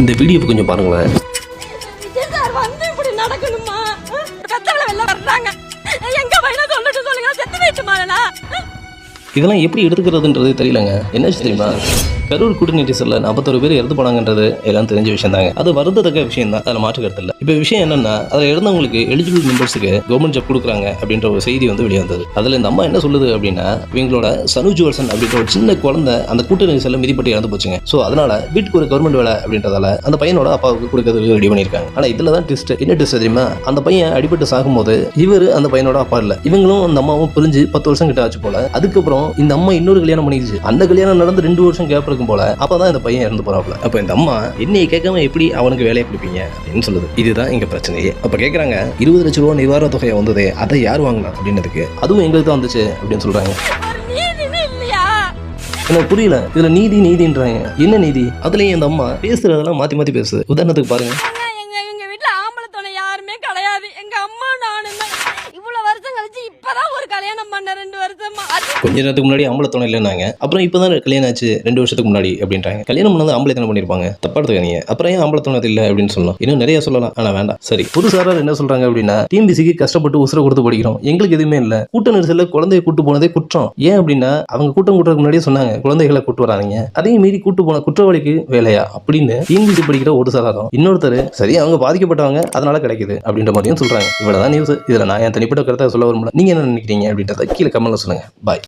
இந்த வீடியோ கொஞ்சம் பாருங்களேன். விஜய் சார் வந்து இப்படி நடக்கணுமா? கத்தவள வெளில வர்றாங்க. எங்க பையனை சொல்லிட்டு சொல்லுங்க, செத்து போயிட்டு மாறனா? இதெல்லாம் எப்படி எடுத்துக்கிறதுன்றது தெரியலங்க. என்ன தெரியுமா, கரூர் குடிநீட்டிசரில் 41 பேர் இறந்து போனாங்கன்றது எல்லாம் தெரிஞ்ச விஷயம் தாங்க. அது வருந்தத்தக்க விஷயம் தான், அதில் மாற்று கருத்து இல்லை. இப்போ விஷயம் என்னன்னா, அதில் இறந்தவங்களுக்கு எலிஜிபிள் மெம்பர்ஸுக்கு கவர்மெண்ட் ஜாப் கொடுக்குறாங்க அப்படின்ற ஒரு செய்தி வந்து வெளியே வந்தது. அதில் இந்த அம்மா என்ன சொல்லுது அப்படின்னா, இவங்களோட சனு ஜுவல்சன் அப்படின்ற ஒரு சின்ன குழந்தை அந்த கூட்ட நெரிசலில் மிதிப்பட்டு இறந்து போச்சுங்க. ஸோ அதனால வீட்டுக்கு ஒரு கவர்மெண்ட் வேலை அப்படின்றதால அந்த பையனோட அப்பாவுக்கு கொடுக்கறதுக்கு ரெடி பண்ணியிருக்காங்க. ஆனால் இதில் தான் ட்விஸ்ட். என்ன ட்விஸ்ட் தெரியுமா, அந்த பையன் அடிபட்டு சாகும்போது இவர் அந்த பையனோட அப்பா இல்லை, இவங்களும் அந்த அம்மாவும் பிரிஞ்சு 10 வருஷம் கிட்ட ஆச்சு போல. அதுக்கப்புறம் இந்த அம்மா இன்னொரு கல்யாணம் பண்ணிடுச்சு. அந்த கல்யாணம் நடந்து 2 வருஷம் கேப் இருக்கும் போல. அப்பதான் இந்த பையன் இறந்து போறாப்ல. அப்ப இந்த அம்மா என்னைய கேட்காம எப்படி அவனுக்கு வேலையை கொடுப்பீங்க அப்படின்னு சொல்லுது. இதுதான் இங்க பிரச்சனையே. அப்ப கேட்கறாங்க, 20 லட்சம் ரூபாய் நிவாரண தொகையை வந்ததே, அதை யார் வாங்கினா அப்படின்னதுக்கு அதுவும் எங்களுக்கு தான் வந்துச்சு அப்படின்னு சொல்றாங்க. ஒரு நீதினே இல்லையா? எனக்கு புரியல, இதுல நீதின்றாங்க. என்ன நீதி? அதுலயும் இந்த அம்மா பேசுறதெல்லாம் மாத்தி மாத்தி பேசுது. உதாரணத்துக்கு பாருங்க, எங்க வீட்டுல ஆம்பளை துணை யாருமே கிடையாது. எங்க அம்மா நானும் தான். இவ்வளவு வருஷம் கழிச்சு இப்பதான் ஒரு கல்யாணம் பண்ண, 2 வருஷமா. கொஞ்ச நேரத்துக்கு முன்னாடி ஆம்பளை துணை இல்லைன்னாங்க, அப்புறம் இப்பதான் கல்யாணம் ஆச்சு 2 வருஷத்துக்கு முன்னாடி அப்படின்றாங்க. கல்யாணம் பண்ணது ஆம்பளை தானே பண்ணிருப்பாங்க, தப்பா எடுத்துக்காதீங்க. அப்புறம் ஏன் ஆம்பளை துணை இல்லை அப்படின்னு சொல்லலாம். இன்னும் நிறைய சொல்லலாம், ஆனா வேண்டாம். சரி, புதுசாரர் என்ன சொல்றாங்க அப்படின்னா, டிஎம்பிசிக்கு கஷ்டப்பட்டு உசுர கொடுத்து படிக்கிறோம், எங்களுக்கு எதுவுமே இல்ல, கூட்ட நெரிசல்ல குழந்தைய கூட்டு போனதே குற்றம். ஏன் அப்படின்னா, அவங்க கூட்டம் கூட்டுறதுக்கு முன்னாடியே சொன்னாங்க குழந்தைகளை கூட்டு வராங்க, அதையும் மீறி கூட்டு போன குற்றவாளிக்கு வேலையா அப்படின்னு டிஎம்பிசி படிக்கிற ஒரு சாராரம். இன்னொருத்தர் சரி அவங்க பாதிக்கப்பட்டவங்க அதனால கிடைக்குது அப்படின்ற மாதிரியும் சொல்றாங்க. இவ்வளவுதான் நியூஸ். இதுல நான் என் தனிப்பட்ட கருத்தை சொல்ல வரும்ல, நீங்க என்ன நினைக்கிறீங்க அப்படின்றத கீழே கமெண்ட்ல சொல்லுங்க. பாய்.